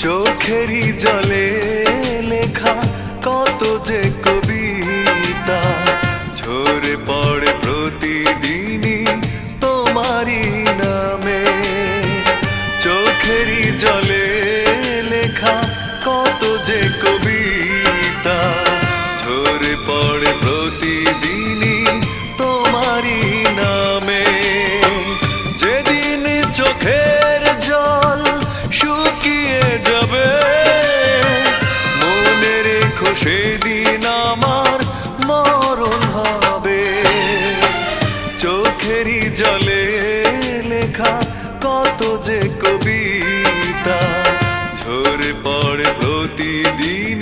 চোখেরই জলে লেখা কত যে কবিতা ঝরে পড়ে প্রতিদিনই তোমারই নামে। চোখেরই জলে লেখা কত যে কবিতা ঝরে পড়ে প্রতিদিনই তোমারই নামে। যেদিন চোখের জল শুকিয়ে যাবে মনে রেখো সেদিন আমার মরণ হবে। চোখেরই জলে লেখা কত যে কবিতা ঝরে পড়ে প্রতিদিন